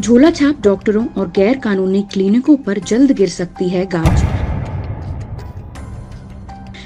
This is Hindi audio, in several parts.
झोला छाप डॉक्टरों और गैर कानूनी क्लिनिकों पर जल्द गिर सकती है गाज।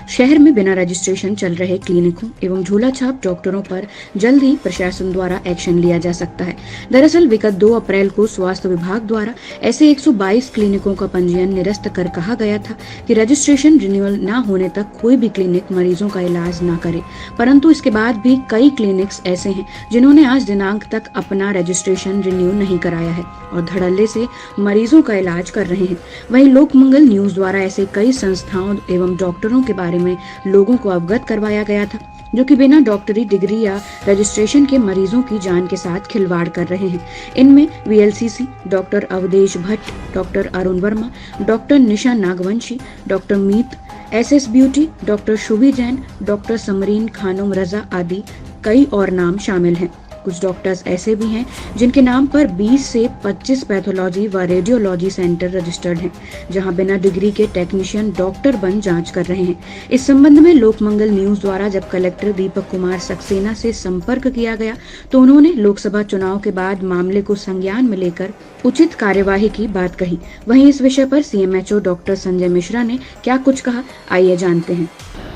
शहर में बिना रजिस्ट्रेशन चल रहे क्लिनिकों एवं झोला छाप डॉक्टरों पर जल्द ही प्रशासन द्वारा एक्शन लिया जा सकता है। दरअसल विगत 2 अप्रैल को स्वास्थ्य विभाग द्वारा ऐसे 122 क्लिनिकों का पंजीयन निरस्त कर कहा गया था कि रजिस्ट्रेशन रिन्यूअल न होने तक कोई भी क्लिनिक मरीजों का इलाज न करे। परंतु इसके बाद भी कई क्लिनिक्स ऐसे हैं जिन्होंने आज दिनांक तक अपना रजिस्ट्रेशन रिन्यू नहीं कराया है और धड़ल्ले से मरीजों का इलाज कर रहे हैं। वहीं लोकमंगल न्यूज द्वारा ऐसे कई संस्थाओं एवं डॉक्टरों के बारे में लोगों को अवगत करवाया गया था जो कि बिना डॉक्टरी डिग्री या रजिस्ट्रेशन के मरीजों की जान के साथ खिलवाड़ कर रहे हैं। इनमें VLCC, doctor Avdhesh Bhatt, doctor Arun Verma, doctor Nisha Nagvanshi, doctor Meet, SS beauty, doctor Shubhi Jain, doctor Samreen Khanam Raza आदि कई और नाम शामिल हैं। कुछ डॉक्टर्स ऐसे भी हैं जिनके नाम पर 20 से 25 पैथोलॉजी व रेडियोलॉजी सेंटर रजिस्टर्ड हैं, जहां बिना डिग्री के टेक्नीशियन डॉक्टर बन जांच कर रहे हैं। इस संबंध में लोकमंगल न्यूज द्वारा जब कलेक्टर दीपक कुमार सक्सेना से संपर्क किया गया तो उन्होंने लोकसभा चुनाव के बाद मामले को संज्ञान में लेकर उचित कार्यवाही की बात कही। वहीं इस विषय पर सीएमएचओ डॉक्टर संजय मिश्रा ने क्या कुछ कहा, आइए जानते हैं।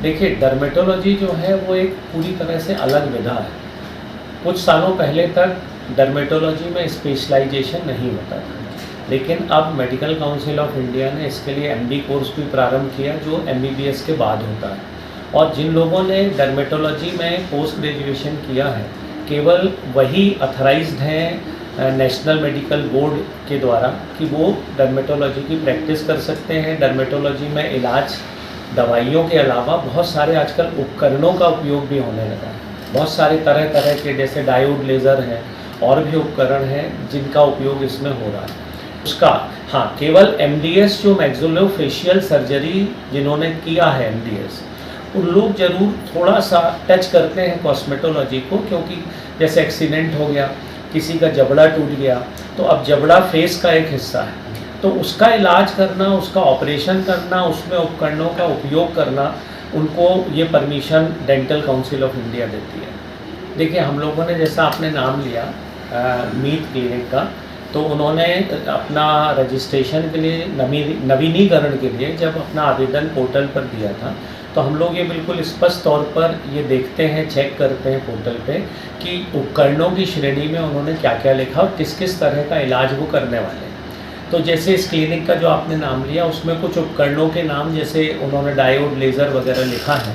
देखिए, डर्मेटोलॉजी जो है वो एक पूरी तरह से अलग विधा है। कुछ सालों पहले तक डर्मेटोलॉजी में स्पेशलाइजेशन नहीं होता था, लेकिन अब मेडिकल काउंसिल ऑफ इंडिया ने इसके लिए एमडी कोर्स भी प्रारंभ किया जो एमबीबीएस के बाद होता है। और जिन लोगों ने डर्मेटोलॉजी में पोस्ट ग्रेजुएशन किया है, केवल वही अथराइज्ड हैं नेशनल मेडिकल बोर्ड के द्वारा कि वो डर्मेटोलॉजी की प्रैक्टिस कर सकते हैं। डर्मेटोलॉजी में इलाज दवाइयों के अलावा बहुत सारे आजकल उपकरणों का उपयोग भी होने लगा है। बहुत सारे तरह तरह के जैसे डायोड लेज़र हैं और भी उपकरण हैं जिनका उपयोग इसमें हो रहा है। उसका केवल एमडीएस जो मैक्सिलोफेशियल सर्जरी जिन्होंने किया है एमडीएस, उन लोग जरूर थोड़ा सा टच करते हैं कॉस्मेटोलॉजी को, क्योंकि जैसे एक्सीडेंट हो गया, किसी का जबड़ा टूट गया, तो अब जबड़ा फेस का एक हिस्सा है, तो उसका इलाज करना, उसका ऑपरेशन करना, उसमें उपकरणों का उपयोग करना, उनको ये permission dental council of India देती है। देखिए, हम लोगों ने, जैसा आपने नाम लिया मीत क्लिनिक का, तो उन्होंने अपना रजिस्ट्रेशन के लिए नवीनीकरण के लिए जब अपना आवेदन पोर्टल पर दिया था, तो हम लोग ये बिल्कुल स्पष्ट तौर पर ये देखते हैं, चेक करते हैं पोर्टल पे कि उपकरणों की श्रेणी में उन्होंने क्या क्या लिखा और किस किस तरह का इलाज वो करने वाले हैं। तो जैसे इस क्लिनिक का जो आपने नाम लिया, उसमें कुछ उपकरणों के नाम जैसे उन्होंने डायोड लेज़र वगैरह लिखा है,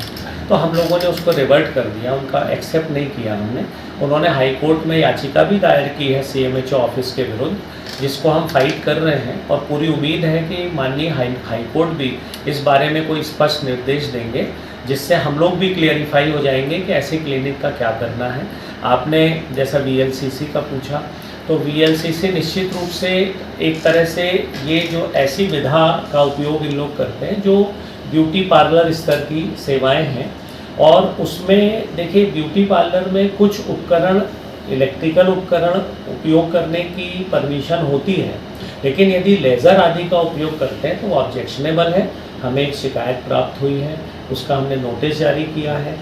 तो हम लोगों ने उसको रिवर्ट कर दिया, उनका एक्सेप्ट नहीं किया हमने। उन्होंने हाई कोर्ट में याचिका भी दायर की है सीएमएचओ ऑफिस के विरुद्ध, जिसको हम फाइट कर रहे हैं और पूरी उम्मीद है कि माननीय हाई कोर्ट भी इस बारे में कोई स्पष्ट निर्देश देंगे, जिससे हम लोग भी क्लियरिफाई हो जाएंगे कि ऐसे क्लिनिक का क्या करना है। आपने जैसा वीएलसीसी का पूछा, तो वीएलसीसी निश्चित रूप से एक तरह से ये जो ऐसी विधा का उपयोग इन लोग करते हैं जो ब्यूटी पार्लर स्तर की सेवाएं हैं, और उसमें देखिए ब्यूटी पार्लर में कुछ उपकरण, इलेक्ट्रिकल उपकरण उपयोग करने की परमिशन होती है, लेकिन यदि लेज़र आदि का उपयोग करते हैं तो वो ऑब्जेक्शनेबल है। हमें एक शिकायत प्राप्त हुई है, उसका हमने नोटिस जारी किया है।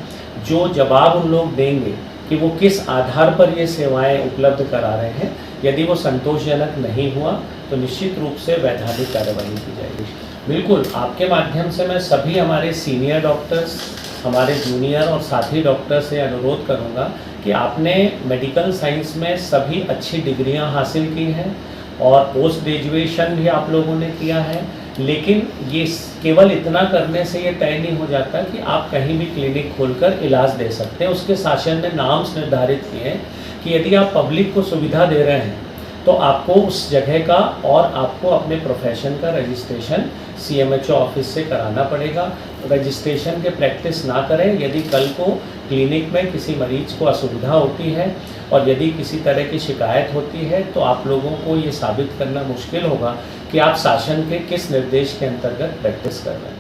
जो जवाब उन लोग देंगे कि वो किस आधार पर ये सेवाएं उपलब्ध करा रहे हैं, यदि वो संतोषजनक नहीं हुआ तो निश्चित रूप से वैधानिक कार्रवाई की जाएगी। बिल्कुल, आपके माध्यम से मैं सभी हमारे सीनियर डॉक्टर्स, हमारे जूनियर और साथी डॉक्टर से अनुरोध करूंगा कि आपने मेडिकल साइंस में सभी अच्छी डिग्रियां हासिल की हैं और पोस्ट ग्रेजुएशन भी आप लोगों ने किया है, लेकिन ये केवल इतना करने से ये तय नहीं हो जाता कि आप कहीं भी क्लिनिक खोलकर इलाज दे सकते हैं। उसके शासन ने नाम्स निर्धारित किए हैं कि यदि आप पब्लिक को सुविधा दे रहे हैं तो आपको उस जगह का और आपको अपने प्रोफेशन का रजिस्ट्रेशन सीएमएचओ ऑफिस से कराना पड़ेगा। रजिस्ट्रेशन के प्रैक्टिस ना करें। यदि कल को क्लिनिक में किसी मरीज को असुविधा होती है और यदि किसी तरह की शिकायत होती है तो आप लोगों को ये साबित करना मुश्किल होगा कि आप शासन के किस निर्देश के अंतर्गत प्रैक्टिस कर रहे हैं।